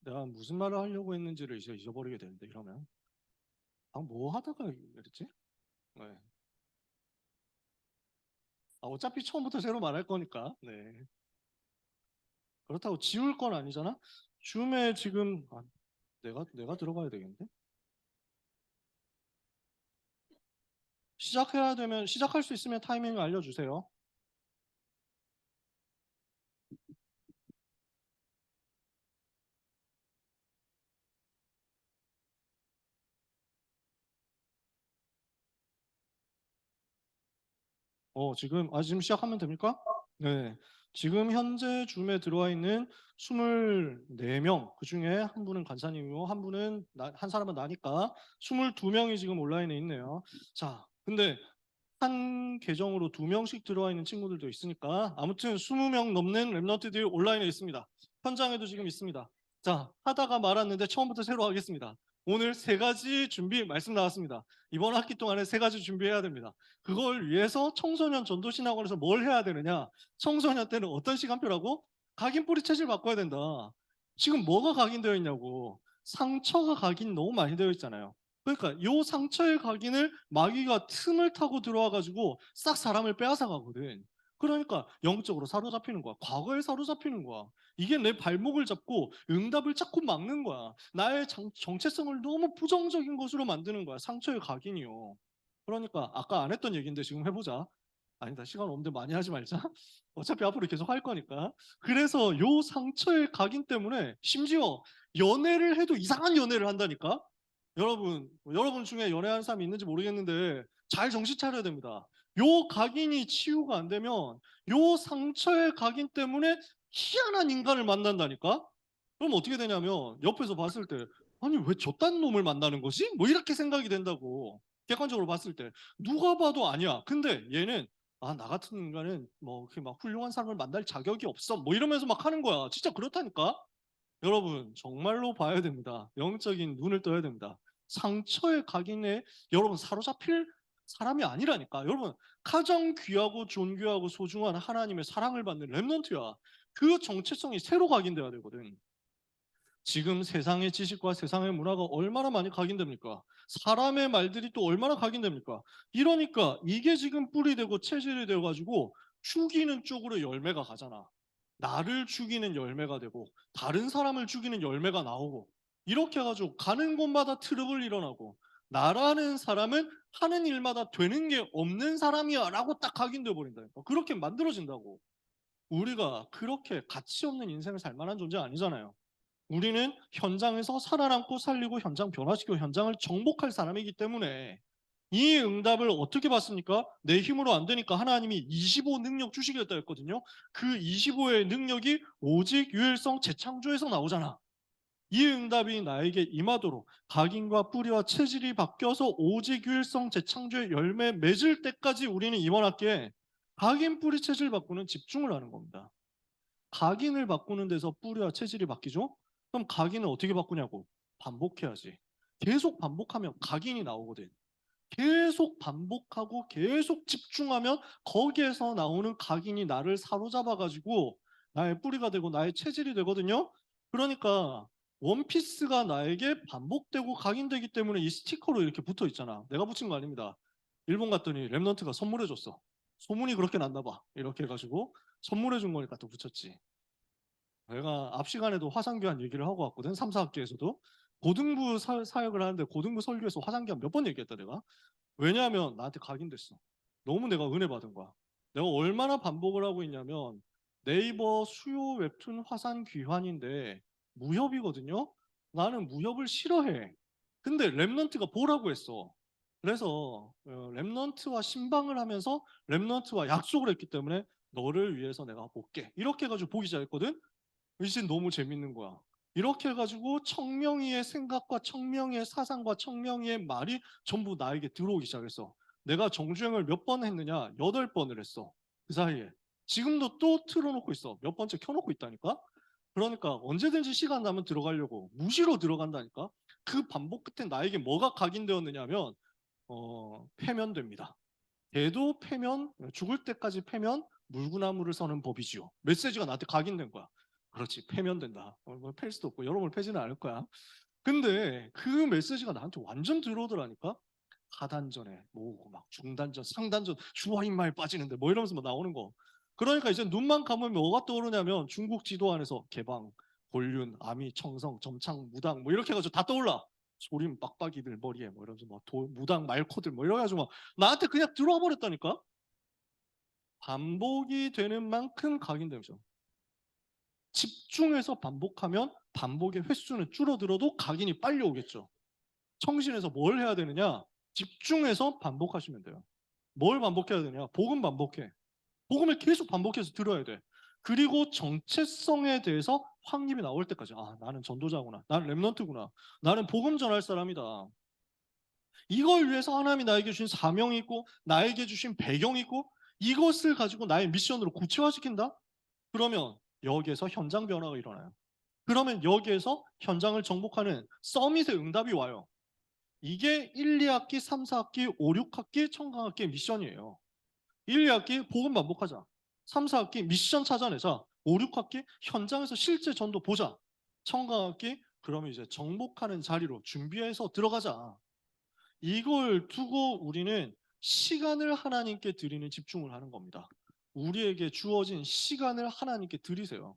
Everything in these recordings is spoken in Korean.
내가 무슨 말을 하려고 했는지를 이제 잊어버리게 되는데 이러면 뭐 하다가 그랬지? 네. 어차피 처음부터 새로 말할 거니까. 네. 그렇다고 지울 건 아니잖아. 줌에 지금 내가 들어가야 되겠는데? 시작해야 되면 시작할 수 있으면 타이밍을 알려주세요. 지금 시작하면 됩니까? 네. 지금 현재 줌에 들어와 있는 24명, 그 중에 한 분은 간사님이고 한 분은 한 사람은 나니까 22명이 지금 온라인에 있네요. 자, 근데 한 계정으로 2명씩 들어와 있는 친구들도 있으니까 아무튼 20명 넘는 랩런트들이 온라인에 있습니다. 현장에도 지금 있습니다. 자, 하다가 말았는데 처음부터 새로 하겠습니다. 오늘 3가지 준비 말씀 나왔습니다. 이번 학기 동안에 3가지 준비해야 됩니다. 그걸 위해서 청소년 전도신학원에서 뭘 해야 되느냐? 청소년 때는 어떤 시간표라고? 각인뿌리 체질 바꿔야 된다. 지금 뭐가 각인되어 있냐고. 상처가 각인 너무 많이 되어 있잖아요. 그러니까 요 상처의 각인을 마귀가 틈을 타고 들어와 가지고 싹 사람을 빼앗아 가거든. 그러니까 영적으로 사로잡히는 거야. 과거에 사로잡히는 거야. 이게 내 발목을 잡고 응답을 자꾸 막는 거야. 나의 정체성을 너무 부정적인 것으로 만드는 거야. 상처의 각인이요. 그러니까 아까 안 했던 얘기인데 지금 해보자. 아니다. 시간 없는데 많이 하지 말자. 어차피 앞으로 계속 할 거니까. 그래서 요 상처의 각인 때문에 심지어 연애를 해도 이상한 연애를 한다니까. 여러분 중에 연애하는 사람이 있는지 모르겠는데 잘 정신 차려야 됩니다. 요 각인이 치유가 안 되면 요 상처의 각인 때문에 희한한 인간을 만난다니까? 그럼 어떻게 되냐면 옆에서 봤을 때 아니 왜 저딴 놈을 만나는 거지? 뭐 이렇게 생각이 된다고. 객관적으로 봤을 때 누가 봐도 아니야. 근데 얘는 나 같은 인간은 뭐 이렇게 막 훌륭한 사람을 만날 자격이 없어. 뭐 이러면서 막 하는 거야. 진짜 그렇다니까? 여러분 정말로 봐야 됩니다. 영적인 눈을 떠야 됩니다. 상처의 각인에 여러분 사로잡힐 사람이 아니라니까. 여러분 가장 귀하고 존귀하고 소중한 하나님의 사랑을 받는 렘넌트야. 그 정체성이 새로 각인돼야 되거든. 지금 세상의 지식과 세상의 문화가 얼마나 많이 각인됩니까? 사람의 말들이 또 얼마나 각인됩니까? 이러니까 이게 지금 뿌리 되고 체질이 되어가지고 죽이는 쪽으로 열매가 가잖아. 나를 죽이는 열매가 되고 다른 사람을 죽이는 열매가 나오고 이렇게 해가지고 가는 곳마다 트러블 일어나고 나라는 사람은 하는 일마다 되는 게 없는 사람이야 라고 딱 각인돼 버린다니까. 그렇게 만들어진다고. 우리가 그렇게 가치 없는 인생을 살 만한 존재 아니잖아요. 우리는 현장에서 살아남고 살리고 현장 변화시키고 현장을 정복할 사람이기 때문에 이 응답을 어떻게 받습니까? 내 힘으로 안 되니까 하나님이 25 능력 주시겠다 했거든요. 그 25의 능력이 오직 유일성 재창조에서 나오잖아. 이 응답이 나에게 임하도록 각인과 뿌리와 체질이 바뀌어서 오직 유일성 재창조의 열매 맺을 때까지 우리는 이번 학기에 각인 뿌리 체질 바꾸는 집중을 하는 겁니다. 각인을 바꾸는 데서 뿌리와 체질이 바뀌죠? 그럼 각인을 어떻게 바꾸냐고? 반복해야지. 계속 반복하면 각인이 나오거든. 계속 반복하고 계속 집중하면 거기에서 나오는 각인이 나를 사로잡아가지고 나의 뿌리가 되고 나의 체질이 되거든요. 그러니까 원피스가 나에게 반복되고 각인되기 때문에 이 스티커로 이렇게 붙어 있잖아. 내가 붙인 거 아닙니다. 일본 갔더니 랩넌트가 선물해 줬어. 소문이 그렇게 났나 봐. 이렇게 해가지고 선물해 준 거니까 또 붙였지. 내가 앞 시간에도 화상교환 얘기를 하고 왔거든. 3, 4학기에서도. 고등부 사역을 하는데 고등부 설교에서 화상교환 몇 번 얘기했다 내가. 왜냐하면 나한테 각인됐어. 너무 내가 은혜 받은 거야. 내가 얼마나 반복을 하고 있냐면 네이버 수요 웹툰 화상 귀환인데 무협이거든요. 나는 무협을 싫어해. 근데 랩넌트가 보라고 했어. 그래서 랩넌트와 신방을 하면서 랩넌트와 약속을 했기 때문에 너를 위해서 내가 볼게. 이렇게 해가지고 보기 시작했거든. 이제 너무 재밌는 거야. 이렇게 해가지고 청명이의 생각과 청명이의 사상과 청명이의 말이 전부 나에게 들어오기 시작했어. 내가 정주행을 몇 번 했느냐? 8번을 했어. 그 사이에. 지금도 또 틀어놓고 있어. 몇 번째 켜놓고 있다니까? 그러니까 언제든지 시간 나면 들어가려고 무시로 들어간다니까? 그 반복 끝에 나에게 뭐가 각인되었느냐면 패면됩니다. 걔도 패면, 죽을 때까지 패면 물구나무를 서는 법이지요. 메시지가 나한테 각인된 거야. 그렇지, 패면 된다. 뭐팰 수도 없고 여러분을 패지는 않을 거야. 근데 그 메시지가 나한테 완전 들어오더라니까. 하단전에 모으고 막 중단전, 상단전, 주화인마에 빠지는데 뭐 이러면서 막 나오는 거. 그러니까 이제 눈만 감으면 뭐가 떠오르냐면 중국 지도 안에서 개방, 곤륜, 아미, 청성, 점창, 무당 뭐 이렇게 해가지고 다 떠올라. 소림 빡빡이들 머리에 뭐 이러면서 막 무당 말코들 뭐 이래가지고 막 나한테 그냥 들어와 버렸다니까. 반복이 되는 만큼 각인되죠. 집중해서 반복하면 반복의 횟수는 줄어들어도 각인이 빨리 오겠죠. 청신에서 뭘 해야 되느냐? 집중해서 반복하시면 돼요. 뭘 반복해야 되냐? 복음 반복해. 복음을 계속 반복해서 들어야 돼. 그리고 정체성에 대해서 확립이 나올 때까지 아, 나는 전도자구나. 나는 렘넌트구나. 나는 복음 전할 사람이다. 이걸 위해서 하나님이 나에게 주신 사명이 있고 나에게 주신 배경이 있고 이것을 가지고 나의 미션으로 구체화시킨다? 그러면 여기에서 현장 변화가 일어나요. 그러면 여기에서 현장을 정복하는 서밋의 응답이 와요. 이게 1, 2학기, 3, 4학기, 5, 6학기, 청강학기의 미션이에요. 1, 2학기 복음 반복하자. 3, 4학기 미션 찾아내자. 5, 6학기 현장에서 실제 전도 보자. 청강학기 그러면 이제 정복하는 자리로 준비해서 들어가자. 이걸 두고 우리는 시간을 하나님께 드리는 집중을 하는 겁니다. 우리에게 주어진 시간을 하나님께 드리세요.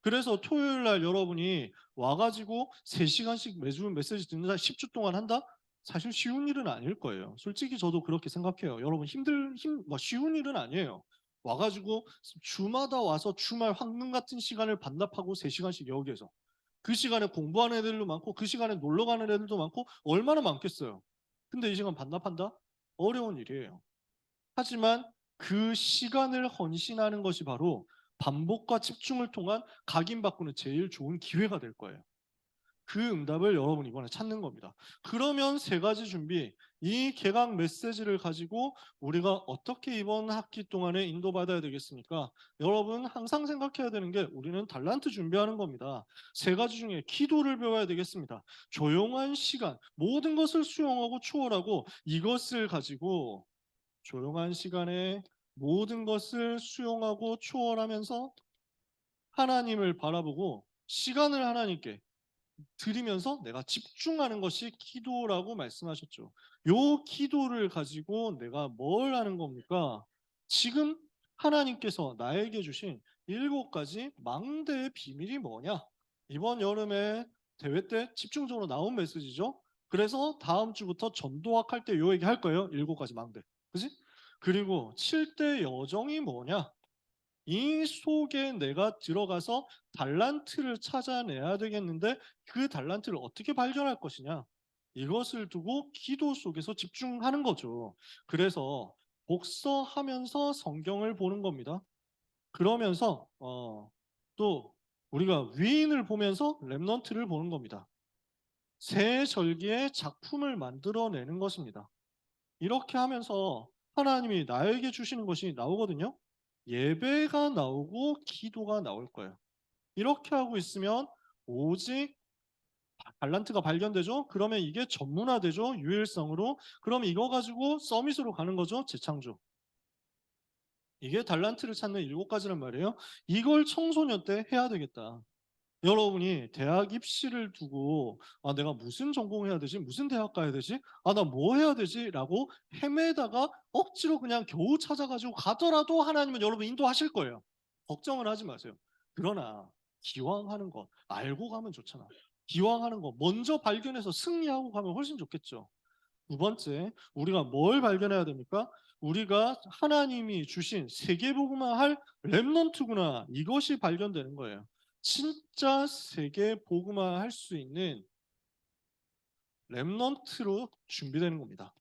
그래서 토요일 날 여러분이 와가지고 3시간씩 매주 메시지 듣는 날 10주 동안 한다? 사실 쉬운 일은 아닐 거예요. 솔직히 저도 그렇게 생각해요. 여러분 쉬운 일은 아니에요. 와가지고 주마다 와서 주말 황금 같은 시간을 반납하고 3시간씩 여기에서. 그 시간에 공부하는 애들도 많고 그 시간에 놀러 가는 애들도 많고 얼마나 많겠어요. 근데 이 시간 반납한다? 어려운 일이에요. 하지만 그 시간을 헌신하는 것이 바로 반복과 집중을 통한 각인바꾸는 제일 좋은 기회가 될 거예요. 그 응답을 여러분 이번에 찾는 겁니다. 그러면 3가지 준비, 이 개강 메시지를 가지고 우리가 어떻게 이번 학기 동안에 인도받아야 되겠습니까? 여러분 항상 생각해야 되는 게 우리는 달란트 준비하는 겁니다. 3가지 중에 기도를 배워야 되겠습니다. 조용한 시간, 모든 것을 수용하고 초월하고 이것을 가지고 조용한 시간에 모든 것을 수용하고 초월하면서 하나님을 바라보고 시간을 하나님께 드리면서 내가 집중하는 것이 기도라고 말씀하셨죠. 요 기도를 가지고 내가 뭘 하는 겁니까? 지금 하나님께서 나에게 주신 7가지 망대의 비밀이 뭐냐? 이번 여름에 대회 때 집중적으로 나온 메시지죠. 그래서 다음 주부터 전도학 할 때 요 얘기 할 거예요. 7가지 망대. 그지? 그리고 7대 여정이 뭐냐? 이 속에 내가 들어가서 달란트를 찾아내야 되겠는데 그 달란트를 어떻게 발견할 것이냐? 이것을 두고 기도 속에서 집중하는 거죠. 그래서 복서하면서 성경을 보는 겁니다. 그러면서 또 우리가 위인을 보면서 렘넌트를 보는 겁니다. 새 절기의 작품을 만들어내는 것입니다. 이렇게 하면서 하나님이 나에게 주시는 것이 나오거든요. 예배가 나오고 기도가 나올 거예요. 이렇게 하고 있으면 오직 달란트가 발견되죠. 그러면 이게 전문화되죠. 유일성으로. 그럼 이거 가지고 서밋으로 가는 거죠. 재창조. 이게 달란트를 찾는 7가지란 말이에요. 이걸 청소년 때 해야 되겠다. 여러분이 대학 입시를 두고 아 내가 무슨 전공해야 되지? 무슨 대학 가야 되지? 아 나 뭐 해야 되지? 라고 헤매다가 억지로 그냥 겨우 찾아가지고 가더라도 하나님은 여러분 인도하실 거예요. 걱정을 하지 마세요. 그러나 기왕 하는 거 알고 가면 좋잖아. 기왕 하는 거 먼저 발견해서 승리하고 가면 훨씬 좋겠죠. 2번째, 우리가 뭘 발견해야 됩니까? 우리가 하나님이 주신 세계복음화 할 렘넌트구나. 이것이 발견되는 거예요. 진짜 세계복음화 할 수 있는 렘넌트로 준비되는 겁니다.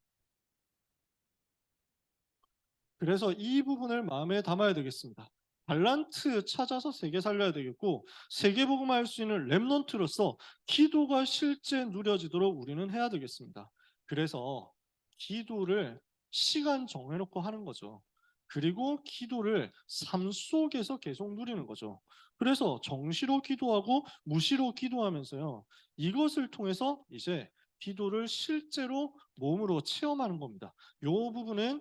그래서 이 부분을 마음에 담아야 되겠습니다. 달란트 찾아서 세계 살려야 되겠고 세계복음화 할 수 있는 렘넌트로서 기도가 실제 누려지도록 우리는 해야 되겠습니다. 그래서 기도를 시간 정해놓고 하는 거죠. 그리고 기도를 삶 속에서 계속 누리는 거죠. 그래서 정시로 기도하고 무시로 기도하면서요. 이것을 통해서 이제 기도를 실제로 몸으로 체험하는 겁니다. 이 부분은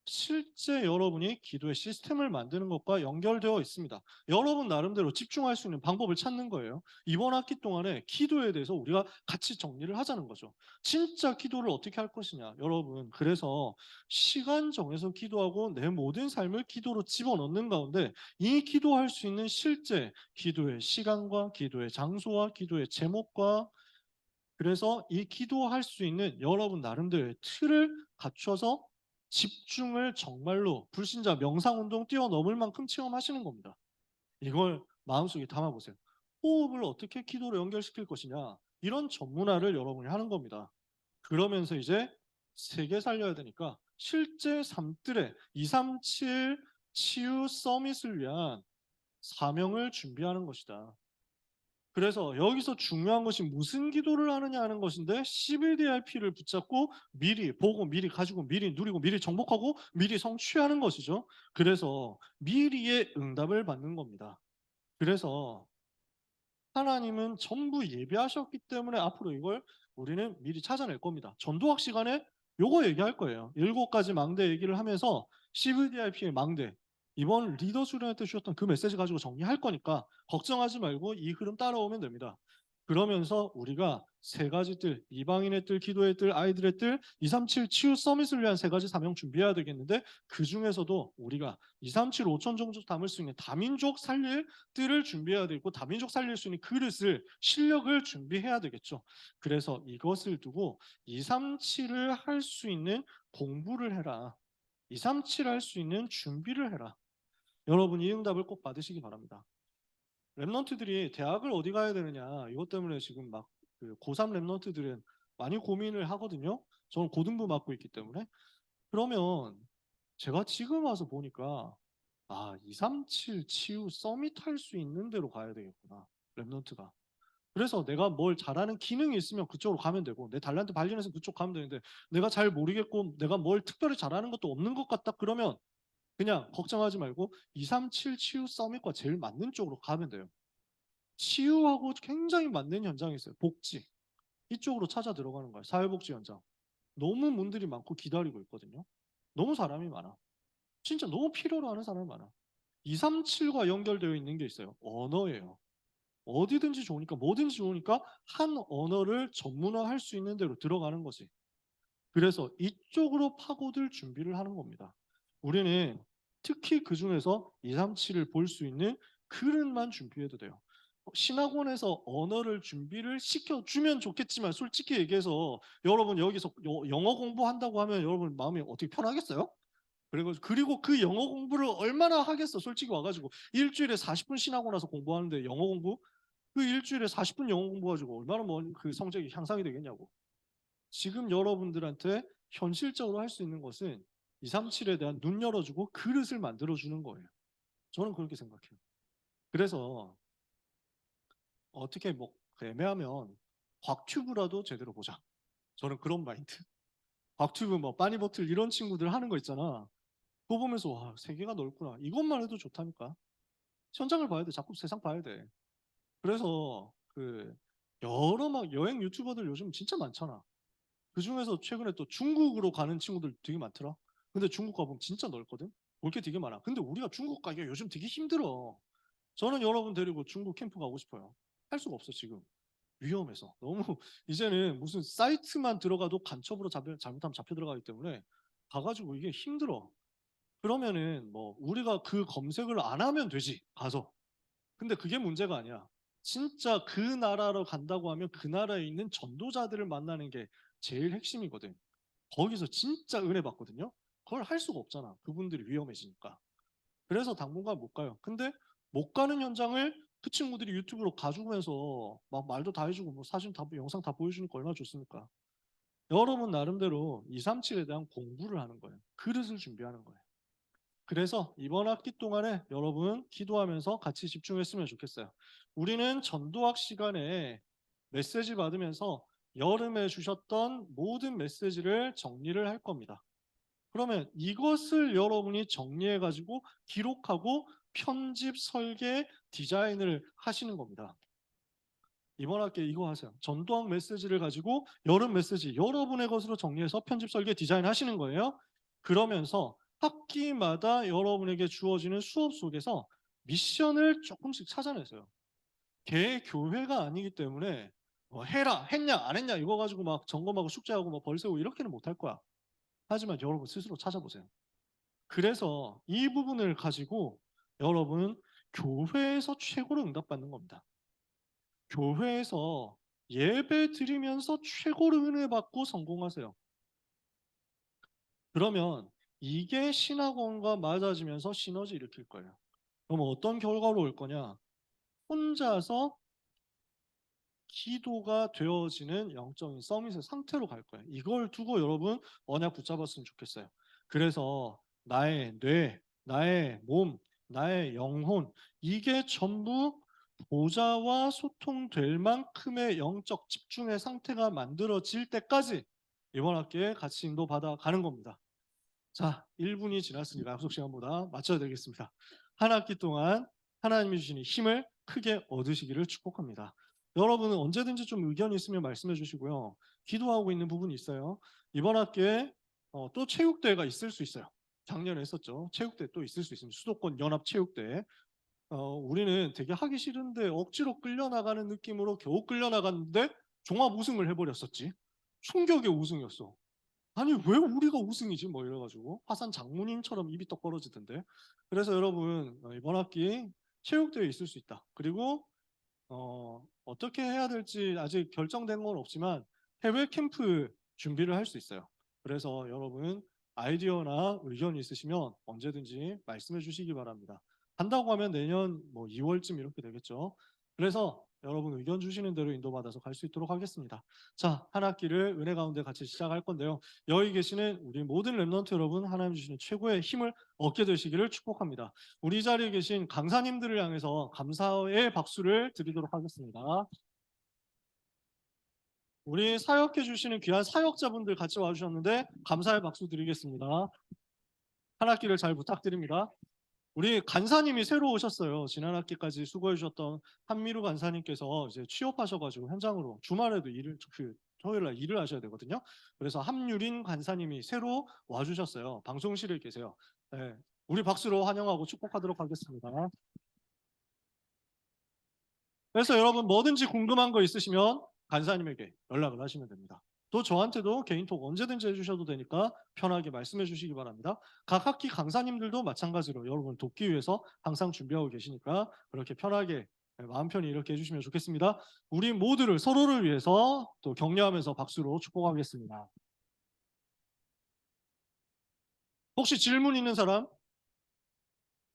실제 여러분이 기도의 시스템을 만드는 것과 연결되어 있습니다. 여러분 나름대로 집중할 수 있는 방법을 찾는 거예요. 이번 학기 동안에 기도에 대해서 우리가 같이 정리를 하자는 거죠. 진짜 기도를 어떻게 할 것이냐. 여러분, 그래서 시간 정해서 기도하고 내 모든 삶을 기도로 집어넣는 가운데 이 기도할 수 있는 실제 기도의 시간과 기도의 장소와 기도의 제목과 그래서 이 기도할 수 있는 여러분 나름대로의 틀을 갖춰서 집중을 정말로 불신자 명상운동 뛰어넘을 만큼 체험하시는 겁니다. 이걸 마음속에 담아보세요. 호흡을 어떻게 기도로 연결시킬 것이냐 이런 전문화를 여러분이 하는 겁니다. 그러면서 이제 세계 살려야 되니까 실제 삶들의 237 치유 서밋을 위한 사명을 준비하는 것이다. 그래서 여기서 중요한 것이 무슨 기도를 하느냐 하는 것인데 CBDRP를 붙잡고 미리 보고 미리 가지고 미리 누리고 미리 정복하고 미리 성취하는 것이죠. 그래서 미리의 응답을 받는 겁니다. 그래서 하나님은 전부 예비하셨기 때문에 앞으로 이걸 우리는 미리 찾아낼 겁니다. 전도학 시간에 요거 얘기할 거예요. 7가지 망대 얘기를 하면서 CVDIP의 망대 이번 리더 수련회 때 주셨던 그 메시지 가지고 정리할 거니까 걱정하지 말고 이 흐름 따라오면 됩니다. 그러면서 우리가 3가지 뜰, 이방인의 뜰, 기도의 뜰, 아이들의 뜰, 237 치유 서밋을 위한 3가지 사명 준비해야 되겠는데 그 중에서도 우리가 237 5천 정도 담을 수 있는 다민족 살릴 뜰을 준비해야 되고 다민족 살릴 수 있는 그릇을 실력을 준비해야 되겠죠. 그래서 이것을 두고 237을 할 수 있는 공부를 해라. 237 할 수 있는 준비를 해라. 여러분 이 응답을 꼭 받으시기 바랍니다. 랩런트들이 대학을 어디 가야 되느냐 이것 때문에 지금 막 그 고3 랩런트들은 많이 고민을 하거든요. 저는 고등부 맡고 있기 때문에. 그러면 제가 지금 와서 보니까 237 치유 서밋 할 수 있는 데로 가야 되겠구나. 랩넌트가. 그래서 내가 뭘 잘하는 기능이 있으면 그쪽으로 가면 되고 내 달란트 발견해서 그쪽 가면 되는데 내가 잘 모르겠고 내가 뭘 특별히 잘하는 것도 없는 것 같다 그러면 그냥 걱정하지 말고 237 치유 서밋과 제일 맞는 쪽으로 가면 돼요. 치유하고 굉장히 맞는 현장이 있어요. 복지. 이쪽으로 찾아 들어가는 거예요. 사회복지 현장. 너무 문들이 많고 기다리고 있거든요. 너무 사람이 많아. 진짜 너무 필요로 하는 사람이 많아. 237과 연결되어 있는 게 있어요. 언어예요. 어디든지 좋으니까 뭐든지 좋으니까 한 언어를 전문화할 수 있는 대로 들어가는 거지. 그래서 이쪽으로 파고들 준비를 하는 겁니다. 우리는 특히 그중에서 237을 볼 수 있는 그릇만 준비해도 돼요. 신학원에서 언어를 준비를 시켜주면 좋겠지만 솔직히 얘기해서 여러분 여기서 영어 공부한다고 하면 여러분 마음이 어떻게 편하겠어요? 그리고 그 영어 공부를 얼마나 하겠어 솔직히 와가지고 일주일에 40분 신하고 나서 공부하는데 영어 공부? 그 일주일에 40분 영어 공부가지고 얼마나 그 성적이 향상이 되겠냐고. 지금 여러분들한테 현실적으로 할 수 있는 것은 237에 대한 눈 열어주고 그릇을 만들어주는 거예요. 저는 그렇게 생각해요. 그래서 어떻게 뭐 애매하면 곽튜브라도 제대로 보자. 저는 그런 마인드. 곽튜브 뭐 빠니버틀 이런 친구들 하는 거 있잖아. 그거 보면서 와 세계가 넓구나. 이것만 해도 좋다니까. 현장을 봐야 돼. 자꾸 세상 봐야 돼. 그래서 그 여러 막 여행 유튜버들 요즘 진짜 많잖아. 그 중에서 최근에 또 중국으로 가는 친구들 되게 많더라. 근데 중국 가보면 진짜 넓거든. 볼 게 되게 많아. 근데 우리가 중국 가기가 요즘 되게 힘들어. 저는 여러분 데리고 중국 캠프 가고 싶어요. 할 수가 없어 지금. 위험해서. 너무 이제는 무슨 사이트만 들어가도 간첩으로 잘못하면 잡혀 들어가기 때문에 가가지고 이게 힘들어. 그러면은 뭐 우리가 그 검색을 안 하면 되지 가서. 근데 그게 문제가 아니야. 진짜 그 나라로 간다고 하면 그 나라에 있는 전도자들을 만나는 게 제일 핵심이거든. 거기서 진짜 은혜 받거든요. 그걸 할 수가 없잖아. 그분들이 위험해지니까. 그래서 당분간 못 가요. 근데 못 가는 현장을 그 친구들이 유튜브로 가주면서 막 말도 다 해주고 뭐 사진 다 영상 다 보여주니까 얼마나 좋습니까? 여러분 나름대로 237에 대한 공부를 하는 거예요. 그릇을 준비하는 거예요. 그래서 이번 학기 동안에 여러분 기도하면서 같이 집중했으면 좋겠어요. 우리는 전도학 시간에 메시지 받으면서 여름에 주셨던 모든 메시지를 정리를 할 겁니다. 그러면 이것을 여러분이 정리해 가지고 기록하고 편집, 설계, 디자인을 하시는 겁니다. 이번 학기에 이거 하세요. 전도학 메시지를 가지고 여름 메시지 여러분의 것으로 정리해서 편집, 설계, 디자인 하시는 거예요. 그러면서 학기마다 여러분에게 주어지는 수업 속에서 미션을 조금씩 찾아내세요. 개 교회가 아니기 때문에 해라, 했냐, 안 했냐 이거 가지고 막 점검하고 숙제하고 뭐 벌 세우고 이렇게는 못할 거야. 하지만 여러분 스스로 찾아보세요. 그래서 이 부분을 가지고 여러분 교회에서 최고로 응답받는 겁니다. 교회에서 예배 드리면서 최고로 은혜 받고 성공하세요. 그러면 이게 신학원과 맞아지면서 시너지 일으킬 거예요. 그럼 어떤 결과로 올 거냐? 혼자서 기도가 되어지는 영적인 서밋의 상태로 갈 거예요. 이걸 두고 여러분 언약 붙잡았으면 좋겠어요. 그래서 나의 뇌, 나의 몸, 나의 영혼 이게 전부 보좌와 소통될 만큼의 영적 집중의 상태가 만들어질 때까지 이번 학기에 같이 인도받아 가는 겁니다. 자, 1분이 지났으니까 약속 시간보다 맞춰야 되겠습니다. 한 학기 동안 하나님이 주신 힘을 크게 얻으시기를 축복합니다. 여러분은 언제든지 좀 의견이 있으면 말씀해 주시고요. 기도하고 있는 부분이 있어요. 이번 학기에 또 체육대회가 있을 수 있어요. 작년에 했었죠. 체육대회 또 있을 수 있습니다. 수도권 연합 체육대회. 우리는 되게 하기 싫은데 억지로 끌려나가는 느낌으로 겨우 끌려나갔는데 종합 우승을 해버렸었지. 충격의 우승이었어. 아니 왜 우리가 우승이지? 뭐 이래가지고 화산 장모님처럼 입이 떡 벌어지던데. 그래서 여러분 이번 학기 체육대회 있을 수 있다. 그리고 어떻게 해야 될지 아직 결정된 건 없지만 해외 캠프 준비를 할 수 있어요. 그래서 여러분 아이디어나 의견이 있으시면 언제든지 말씀해 주시기 바랍니다. 한다고 하면 내년 뭐 2월쯤 이렇게 되겠죠. 그래서 여러분 의견 주시는 대로 인도받아서 갈 수 있도록 하겠습니다. 자, 한 학기를 은혜 가운데 같이 시작할 건데요. 여기 계시는 우리 모든 랩런트 여러분 하나님 주시는 최고의 힘을 얻게 되시기를 축복합니다. 우리 자리에 계신 강사님들을 향해서 감사의 박수를 드리도록 하겠습니다. 우리 사역해 주시는 귀한 사역자분들 같이 와주셨는데 감사의 박수 드리겠습니다. 한 학기를 잘 부탁드립니다. 우리 간사님이 새로 오셨어요. 지난 학기까지 수고해 주셨던 한미루 간사님께서 이제 취업하셔가지고 현장으로 주말에도 토요일 날 일을 하셔야 되거든요. 그래서 함유린 간사님이 새로 와주셨어요. 방송실에 계세요. 네, 우리 박수로 환영하고 축복하도록 하겠습니다. 그래서 여러분 뭐든지 궁금한 거 있으시면 간사님에게 연락을 하시면 됩니다. 또 저한테도 개인톡 언제든지 해주셔도 되니까 편하게 말씀해 주시기 바랍니다. 각 학기 강사님들도 마찬가지로 여러분을 돕기 위해서 항상 준비하고 계시니까 그렇게 편하게 마음 편히 이렇게 해주시면 좋겠습니다. 우리 모두를 서로를 위해서 또 격려하면서 박수로 축복하겠습니다. 혹시 질문 있는 사람?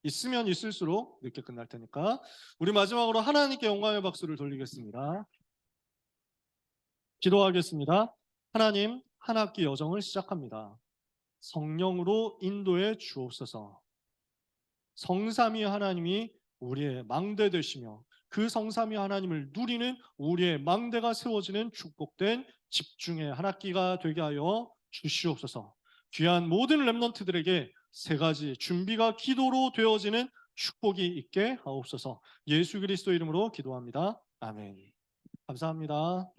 있으면 있을수록 늦게 끝날 테니까 우리 마지막으로 하나님께 영광의 박수를 돌리겠습니다. 기도하겠습니다. 하나님, 한 학기 여정을 시작합니다. 성령으로 인도해 주옵소서. 성삼위 하나님이 우리의 망대 되시며 그 성삼위 하나님을 누리는 우리의 망대가 세워지는 축복된 집중의 한 학기가 되게 하여 주시옵소서. 귀한 모든 랩런트들에게 세 가지 준비가 기도로 되어지는 축복이 있게 하옵소서. 예수 그리스도 이름으로 기도합니다. 아멘. 감사합니다.